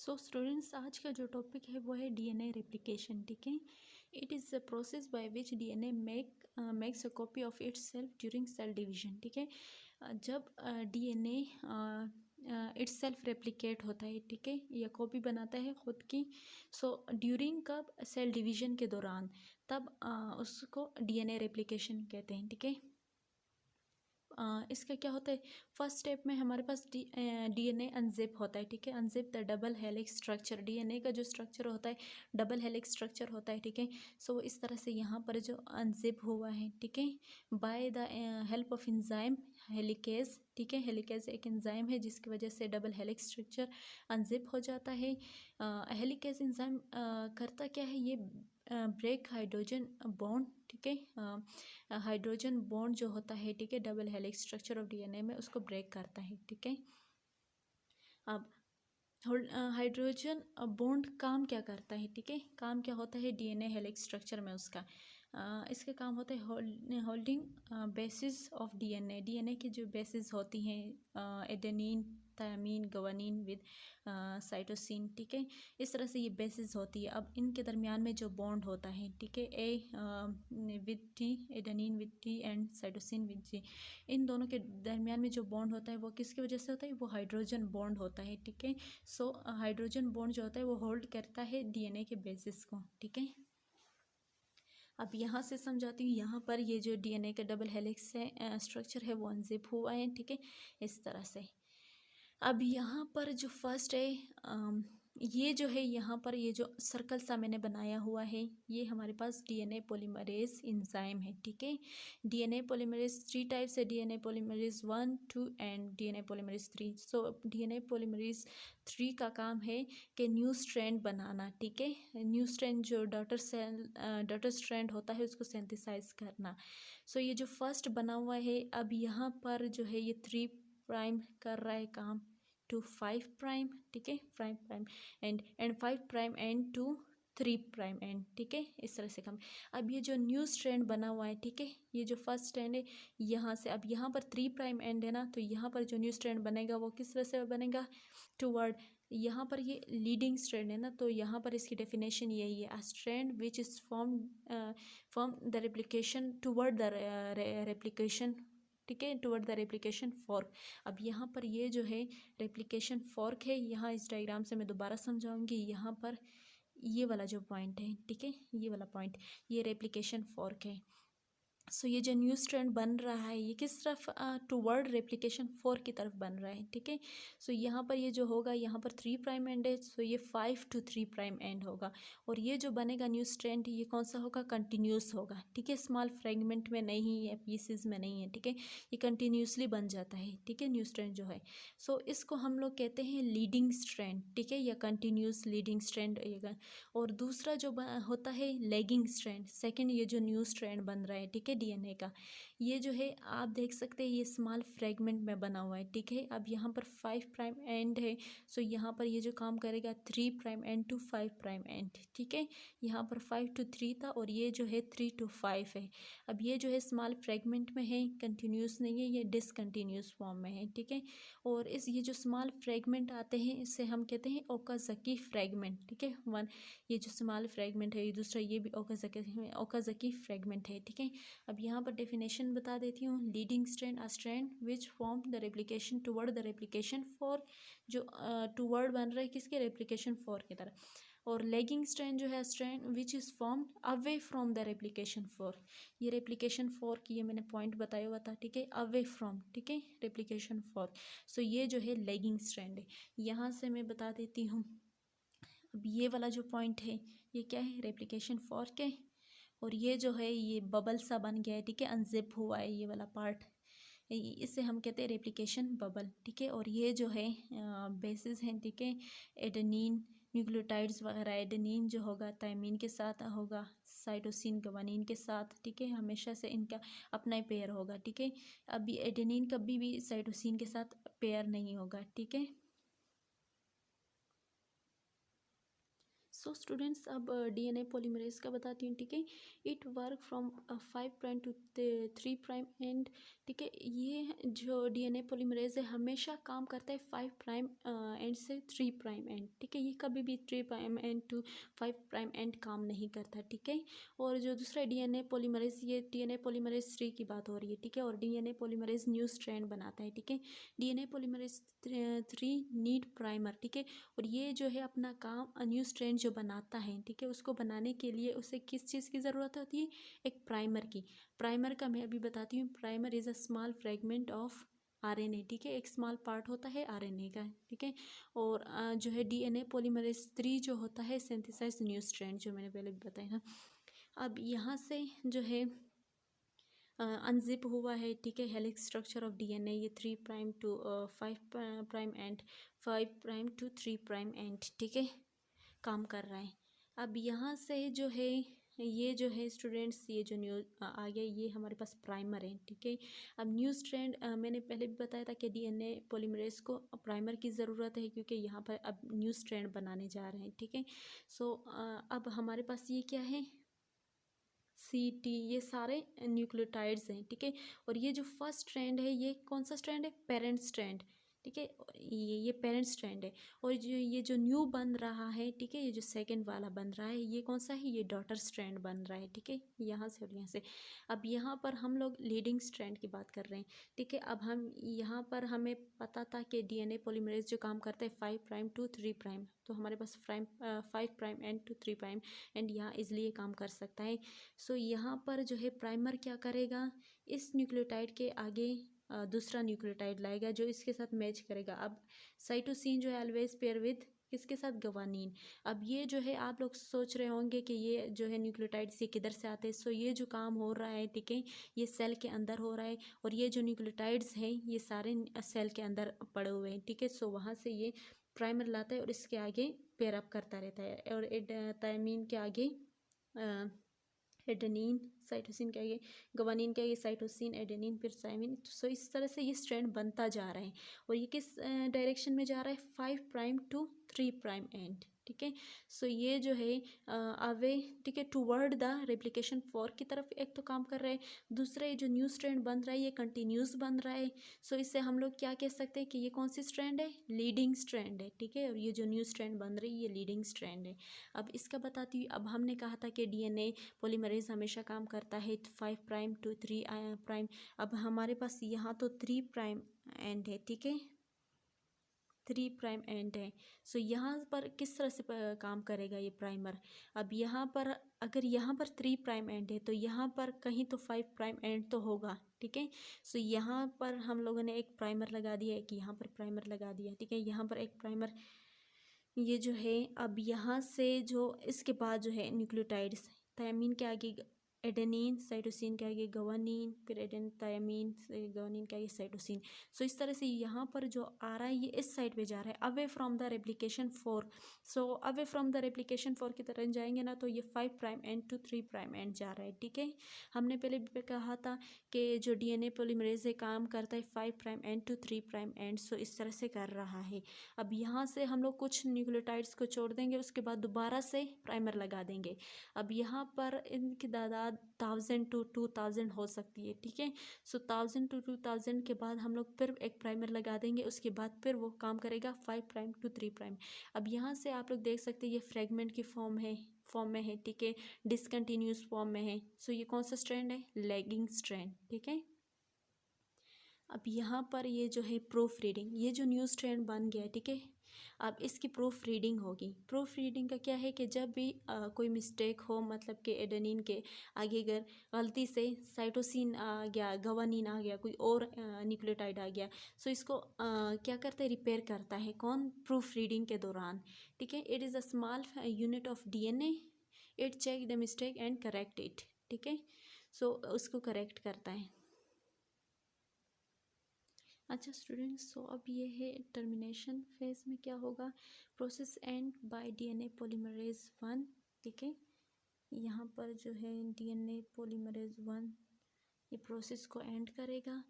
So students, आज का जो टॉपिक है वो है डीएनए रेप्लिकेशन। ठीक है, it is a process by which DNA makes a copy of itself during cell division. ठीक है, जब डीएनए इट्स सेल्फ रेप्लिकेट होता है, ठीक है, या कॉपी बनाता है खुद की। सो ड्यूरिंग कब, सेल डिवीजन के दौरान, तब उसको डीएनए रेप्लिकेशन कहते हैं। ठीक है, इसका क्या होता है, फर्स्ट स्टेप में हमारे पास डीएनए अनजिप होता है। ठीक है, unzip the double helix structure, DNA का जो स्ट्रक्चर होता है डबल हेलिक्स स्ट्रक्चर होता है। ठीक है, सो इस तरह से यहाँ पर जो अनजिप हुआ है, ठीक है, by the help of enzyme helicase. ठीक है, हेलिकेज एक एंजाइम है जिसकी वजह से डबल हेलिक्स स्ट्रक्चर अनजिप हो जाता है। हेलिकेज एंजाइम करता क्या है, ये ब्रेक हाइड्रोजन बॉन्ड, ठीक है, हाइड्रोजन बॉन्ड जो होता है, ठीक है, double helix structure of DNA में उसको ब्रेक करता है। ठीक है, अब हाइड्रोजन बॉन्ड काम क्या करता है, ठीक है, काम क्या होता है डीएनए हेलिक्स स्ट्रक्चर में उसका, इसका काम होता है holding bases of DNA. DNA की जो बेसिस होती हैं adenine, thymine, guanine with cytosine. ठीक है, इस तरह से ये बेसिस होती है। अब इनके दरमियान में जो बॉन्ड होता है, ठीक है, A with T, adenine with T and cytosine with G, इन दोनों के दरमियान में जो बॉन्ड होता है वो किसकी वजह से होता है, वो हाइड्रोजन बॉन्ड होता है। ठीक है, सो हाइड्रोजन बॉन्ड जो होता है वो होल्ड करता है डीएनए के बेसिस को। ठीक है, अब यहाँ से समझाती हूँ। यहाँ पर ये जो डीएनए का डबल हेलिक्स है स्ट्रक्चर है वो अनजिप हुआ है। ठीक है, इस तरह से। अब यहाँ पर जो फर्स्ट है, ये जो है यहाँ पर ये जो सर्कल सा मैंने बनाया हुआ है, ये हमारे पास डीएनए पॉलीमरेज इंजाइम है। ठीक है, डीएनए पॉलीमरेज 3 टाइप्स है, DNA polymerase 1, 2 and DNA polymerase 3। So DNA polymerase 3 का काम है कि न्यू स्ट्रैंड बनाना। ठीक है, न्यू स्ट्रैंड जो डॉटर स्ट्रैंड होता है उसको सिंथेसाइज करना। सो ये जो फर्स्ट बना हुआ है, अब यहाँ पर जो है ये 3 प्राइम कर रहा है काम टू 5 प्राइम। ठीक है, 5 prime end 5 prime end to 3 prime end. ठीक है, इस तरह से काम। अब ये जो न्यू स्ट्रैंड बना हुआ है, ठीक है, ये जो फर्स्ट स्ट्रैंड है यहाँ से, अब यहाँ पर 3 प्राइम एंड है ना, तो यहाँ पर जो न्यू स्ट्रैंड बनेगा वो किस तरह से बनेगा, टूवर्ड, यहाँ पर ये लीडिंग स्ट्रैंड है ना, तो यहाँ पर इसकी डेफिनेशन यही है, a strand which is from the replication toward the replication. ठीक है, टुवर्ड द रेप्लिकेशन फॉर्क। अब यहाँ पर ये जो है रेप्लिकेशन फॉर्क है, यहाँ इस डायग्राम से मैं दोबारा समझाऊंगी। यहाँ पर ये वाला जो पॉइंट है, ठीक है, ये वाला पॉइंट, ये रेप्लिकेशन फॉर्क है। सो ये जो न्यू स्ट्रैंड बन रहा है ये किस तरफ, टूवर्ड रेप्लिकेशन 4 की तरफ बन रहा है। ठीक है, सो यहाँ पर ये जो होगा, यहाँ पर 3 प्राइम एंड है, सो ये 5 to 3 प्राइम एंड होगा। और ये जो बनेगा न्यू स्ट्रैंड, ये कौन सा होगा, कंटिन्यूस होगा। ठीक है, स्मॉल फ्रेगमेंट में नहीं है, पीसेज में नहीं है। ठीक है, ये कंटिन्यूसली बन जाता है। ठीक है, न्यू स्ट्रैंड जो है, सो इसको हम लोग कहते हैं लीडिंग स्ट्रैंड। ठीक है, या कंटिन्यूस लीडिंग स्ट्रैंड। और दूसरा जो होता है लेगिंग स्ट्रैंड, सेकेंड ये जो न्यू स्ट्रैंड बन रहा है, ठीक है, डीएनए का, ये जो है आप देख सकते हैं ये स्मॉल फ्रेगमेंट में बना हुआ है। ठीक है, अब यहाँ पर 5 प्राइम एंड है, सो यहाँ पर ये जो काम करेगा 3 prime end to 5 prime end. ठीक है, यहाँ पर 5 to 3 था और ये जो है 3 to 5 है। अब ये जो है स्मॉल फ्रेगमेंट में है, कंटिन्यूस नहीं है, ये डिसकंटिन्यूस फॉर्म में है। ठीक है, और इस ये जो स्मॉल फ्रेगमेंट आते हैं इससे हम कहते हैं ओकाज़की फ्रेगमेंट। ठीक है, वन, ये जो स्मॉल फ्रेगमेंट है, ये दूसरा ये भी ओकाज़की फ्रेगमेंट है। ठीक है, अब यहाँ पर डेफिनेशन बता देती हूँ। Leading strand, a strand which form the replication toward the replication for, जो टुवर्ड बन रहा है किसके, रेप्लिकेशन फॉर की तरह। और लेगिंग स्ट्रैंड जो है, strand which is formed away from the replication for, ये रेप्लिकेशन फॉर की ये मैंने पॉइंट बताया हुआ था। ठीक है, अवे फ्रॉम, ठीक है, रेप्लिकेशन फॉर। सो ये जो है लेगिंग स्ट्रैंड है। यहाँ से मैं बता देती हूँ, अब ये वाला जो पॉइंट है ये क्या है, रेप्लिकेशन फॉर के, और ये जो है ये बबल सा बन गया है। ठीक है, अनजिप हुआ है ये वाला पार्ट, इसे हम कहते हैं रेप्लिकेशन बबल। ठीक है, और ये जो है बेसिस हैं। ठीक है, एडेनिन, न्यूक्लियोटाइड्स वगैरह, एडेनिन जो होगा थायमीन के साथ होगा, साइटोसिन ग्वानिन के साथ। ठीक है, हमेशा से इनका अपना ही पेयर होगा। ठीक है, अभी एडेनिन कभी भी साइटोसिन के साथ पेयर नहीं होगा। ठीक है, सो स्टूडेंट्स अब डीएनए पॉलीमरेज का बताती हूँ, ठीक है। It work from 5' to 3' end, ठीक है। ये जो डीएनए पॉलीमरेज है हमेशा काम करता है 5' एंड से 3' एंड, ठीक है। ये कभी भी 3' एंड टू 5' एंड काम नहीं करता, ठीक है। और जो दूसरा डीएनए पॉलीमरेज, ये डीएनए पॉलीमरेज 3 की बात हो रही है, ठीक है। और डीएनए पॉलीमरेज न्यू स्ट्रैंड बनाता है, ठीक है। डीएनए पॉलीमरेज 3 नीड प्राइमर, ठीक है। और ये जो है अपना काम न्यू स्ट्रैंड जो बनाता है, ठीक है, उसको बनाने के लिए उसे किस चीज़ की ज़रूरत होती है? एक प्राइमर की। प्राइमर का मैं अभी बताती हूँ। Primer is a small fragment of RNA, ठीक है। एक स्मॉल पार्ट होता है आरएनए का, ठीक है। और जो है डीएनए पॉलीमरेज 3 जो होता है सिंथेसाइज न्यू स्ट्रैंड, जो मैंने पहले भी बताया ना। अब यहाँ से जो है अनजिप हुआ है, ठीक है। हेलिक्स स्ट्रक्चर ऑफ डीएनए, ये 3' टू 5' एंड 5' टू 3' एंड, ठीक है, काम कर रहा है। अब यहाँ से जो है ये जो है स्टूडेंट्स, ये जो न्यू आ गया, ये हमारे पास प्राइमर है, ठीक है। अब न्यू स्ट्रैंड मैंने पहले भी बताया था कि डीएनए पॉलीमरेज को प्राइमर की ज़रूरत है, क्योंकि यहाँ पर अब न्यू स्ट्रैंड बनाने जा रहे हैं, ठीक है। सो अब हमारे पास ये क्या है? सी ये सारे न्यूक्लियोटाइड्स हैं, ठीक है। और ये जो फर्स्ट स्ट्रैंड है, ये कौन सा स्ट्रैंड है? पेरेंट स्ट्रैंड, ठीक है। ये पेरेंट स्ट्रैंड है। और जो ये जो न्यू बन रहा है, ठीक है, ये जो सेकंड वाला बन रहा है, ये कौन सा है? ये डॉटर स्ट्रैंड बन रहा है, ठीक है, यहाँ से और यहाँ से। अब यहाँ पर हम लोग लीडिंग स्ट्रैंड की बात कर रहे हैं, ठीक है। अब हम यहाँ पर हमें पता था कि डीएनए पॉलीमरेज जो काम करता है 5' टू 3', तो हमारे पास 5' एंड टू 3' एंड यहाँ इजली ये काम कर सकता है। सो यहाँ पर जो है प्राइमर क्या करेगा? इस न्यूक्लियोटाइड के आगे दूसरा न्यूक्लियोटाइड लाएगा जो इसके साथ मैच करेगा। अब साइटोसिन जो है ऑलवेज पेयर विद किसके साथ? गवानीन। अब ये जो है आप लोग सोच रहे होंगे कि ये जो है न्यूक्लियोटाइड्स ये किधर से आते हैं। सो ये जो काम हो रहा है, ठीक है, ये सेल के अंदर हो रहा है। और ये जो न्यूक्लियोटाइड्स हैं ये सारे सेल के अंदर पड़े हुए हैं, ठीक है। सो वहाँ से ये प्राइमर लाता है और इसके आगे पेयर अप करता रहता है। और थायमीन के आगे एडेनिन, साइटोसिन के आगे गवानीन के आगे साइटोसिन, एडेनिन, फिर थायमीन। सो इस तरह से ये स्ट्रैंड बनता जा रहा है। और ये किस डायरेक्शन में जा रहा है? 5' टू 3' एंड, ठीक है। सो ये जो है अवे, ठीक है, टूवर्ड द रेप्लिकेशन फॉर्क की तरफ एक तो काम कर रहा है। दूसरा ये जो न्यू स्ट्रैंड बन रहा है ये कंटिन्यूस बन रहा है। सो इससे हम लोग क्या कह सकते हैं कि ये कौन सी स्ट्रैंड है? लीडिंग स्ट्रैंड है, ठीक है। और ये जो न्यू स्ट्रैंड बन रही है ये लीडिंग स्ट्रैंड है। अब इसका बताती हूँ। अब हमने कहा था कि डीएनए पॉलीमरेज हमेशा काम करता है 5' टू 3'। अब हमारे पास यहाँ तो 3' एंड है, ठीक है, 3' एंड है। सो यहाँ पर किस तरह से काम करेगा ये प्राइमर? अब यहाँ पर अगर यहाँ पर 3' एंड है तो यहाँ पर कहीं तो 5' एंड तो होगा, ठीक है। सो यहाँ पर हम लोगों ने एक प्राइमर लगा दिया, एक यहाँ पर प्राइमर लगा दिया, ठीक है। यहाँ पर एक प्राइमर ये जो है। अब यहाँ से जो इसके बाद जो है न्यूक्लियोटाइड्स, थायमीन के आगे एडेनिन, साइटोसिन के आगे गवानीन, फिर एडेन थायमीन से गवानीन के आगे साइटोसिन। सो इस तरह से यहाँ पर जो आ रहा है ये इस साइड पे जा रहा है, away from the replication four. So away from the replication four की तरफ जाएंगे ना तो ये 5' एंड टू 3' एंड जा रहा है, ठीक है। हमने पहले भी कहा था कि जो डीएनए पॉलीमरेज है काम करता है 5' एंड टू 3' एंड। सो इस तरह से कर रहा है। अब यहाँ से हम लोग कुछ न्यूक्लियोटाइड्स को छोड़ देंगे, उसके बाद दोबारा से प्राइमर लगा देंगे। अब यहाँ पर इनकी तादाद 1000 टू 2000 हो सकती है, ठीक है। सो 1000 टू 2000 के बाद हम लोग फिर एक प्राइमर लगा देंगे, उसके बाद फिर वो काम करेगा 5' टू 3'। अब यहाँ से आप लोग देख सकते हैं ये फ्रेगमेंट की फॉर्म में है, ठीक है, डिसकंटिन्यूस फॉर्म में है। सो ये कौन सा स्ट्रैंड है? लैगिंग स्ट्रैंड, ठीक है। अब यहाँ पर ये जो है प्रूफ रीडिंग, ये जो न्यू स्ट्रैंड बन गया, ठीक है। अब इसकी प्रूफ रीडिंग होगी। प्रूफ रीडिंग का क्या है कि जब भी कोई मिस्टेक हो, मतलब कि एडेनिन के आगे अगर गलती से साइटोसिन आ गया, गवानीन आ गया, कोई और न्यूक्लियोटाइड आ गया, सो इसको क्या करता है? रिपेयर करता है। कौन? प्रूफ रीडिंग के दौरान, ठीक है। It is a small unit of DNA, it check the mistake and correct it, ठीक है। सो उसको करेक्ट करता है। अच्छा स्टूडेंट्स, सो अब ये है टर्मिनेशन फेज में क्या होगा? Process and bye DNA polymerase 1, ठीक है। यहाँ पर जो है डीएनए पॉलीमरेज 1 ये प्रोसेस को एंड करेगा।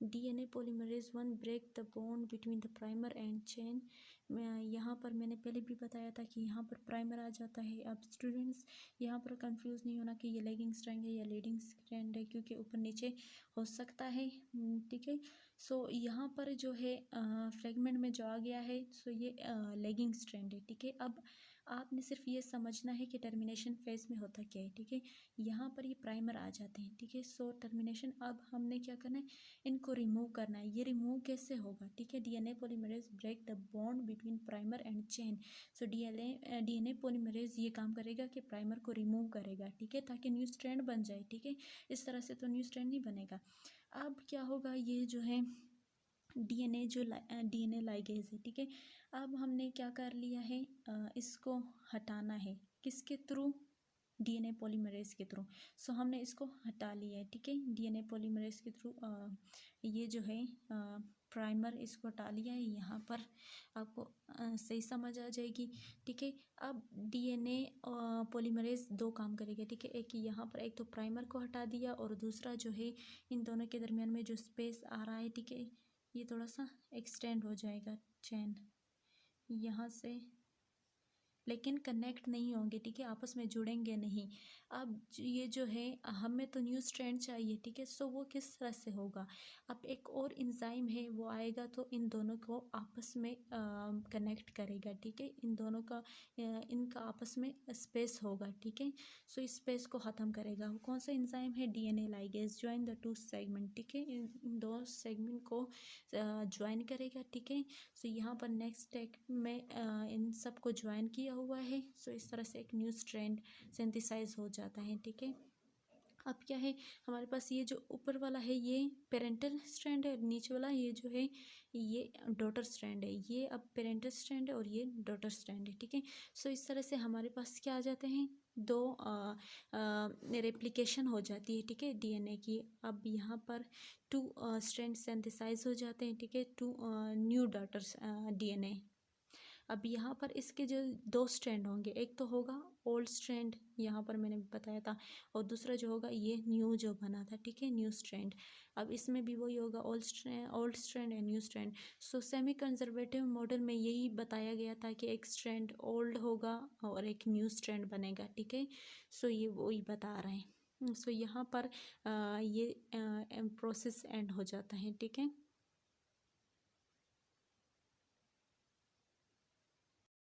DNA polymerase 1 break the bond between the primer and chain। यहाँ पर मैंने पहले भी बताया था कि यहाँ पर प्राइमर आ जाता है। अब स्टूडेंट्स यहाँ पर कंफ्यूज नहीं होना कि ये लेगिंग स्ट्रैंड है या लीडिंग स्ट्रैंड है, क्योंकि ऊपर नीचे हो सकता है। ठीक है, सो यहाँ पर जो है फ्रेगमेंट में जो आ गया है, सो ये लेगिंग स्ट्रैंड है। ठीक है, अब आपने सिर्फ ये समझना है कि टर्मिनेशन फेज में होता क्या है। ठीक है, यहाँ पर ये प्राइमर आ जाते हैं। ठीक है, सो टर्मिनेशन, अब हमने क्या करना है, इनको रिमूव करना है। ये रिमूव कैसे होगा? ठीक है, DNA polymerase break the bond between primer and chain. So DNA polymerase ये काम करेगा कि प्राइमर को रिमूव करेगा। ठीक है, ताकि न्यू स्ट्रैंड बन जाए। ठीक है, इस तरह से तो न्यू स्ट्रैंड नहीं बनेगा। अब क्या होगा, ये जो है डीएनए लाइगेज है। ठीक है, अब हमने क्या कर लिया है, इसको हटाना है। किसके थ्रू? डीएनए पॉलीमरेज के थ्रू। सो हमने इसको हटा लिया है। ठीक है, डीएनए पॉलीमरेज के थ्रू ये जो है प्राइमर, इसको हटा लिया है। यहाँ पर आपको सही समझ आ जाएगी। ठीक है, अब डीएनए पॉलीमरेज दो काम करेगा। ठीक है, एक यहाँ पर, एक तो प्राइमर को हटा दिया, और दूसरा जो है इन दोनों के दरमियान में जो स्पेस आ रहा है, ठीक है, ये थोड़ा सा एक्सटेंड हो जाएगा चेन यहाँ से, लेकिन कनेक्ट नहीं होंगे। ठीक है, आपस में जुड़ेंगे नहीं। अब ये जो है, हमें तो न्यू स्ट्रैंड चाहिए। ठीक है, सो वो किस तरह से होगा? अब एक और इंजाइम है, वो आएगा तो इन दोनों को आपस में कनेक्ट करेगा। ठीक है, इन दोनों का इनका आपस में स्पेस होगा। ठीक है, सो इस स्पेस को ख़त्म करेगा। वो कौन सा इंजाइम है? DNA ligase join the two segment. ठीक है, इन दो सेगमेंट को ज्वाइन करेगा। ठीक है, सो यहाँ पर नेक्स्ट स्टेप में इन सब को ज्वाइन किया हुआ है। सो इस तरह से एक न्यू स्ट्रैंड सिंथेसाइज हो जाता है। ठीक है, अब क्या है हमारे पास, ये जो ऊपर वाला है ये पेरेंटल स्ट्रैंड है, नीचे वाला ये जो है ये डॉटर स्ट्रैंड है। ये अब पेरेंटल स्ट्रैंड है और ये डॉटर स्ट्रैंड है। ठीक है, सो इस तरह से हमारे पास क्या आ जाते हैं, दो रेप्लिकेशन हो जाती है। ठीक है, डीएनए की। अब यहाँ पर टू स्ट्रैंड सिंथेसाइज हो जाते हैं। ठीक है, टू न्यू डॉटर्स डीएनए। अब यहाँ पर इसके जो दो स्ट्रैंड होंगे, एक तो होगा ओल्ड स्ट्रैंड, यहाँ पर मैंने बताया था, और दूसरा जो होगा ये न्यू जो बना था। ठीक है, न्यू स्ट्रैंड। अब इसमें भी वही होगा, old strand and new strand. So semi conservative model में यही बताया गया था कि एक स्ट्रैंड ओल्ड होगा और एक न्यू स्ट्रैंड बनेगा। ठीक है, सो ये वही बता रहे हैं। सो यहाँ पर ये प्रोसेस एंड हो जाता है। ठीक है।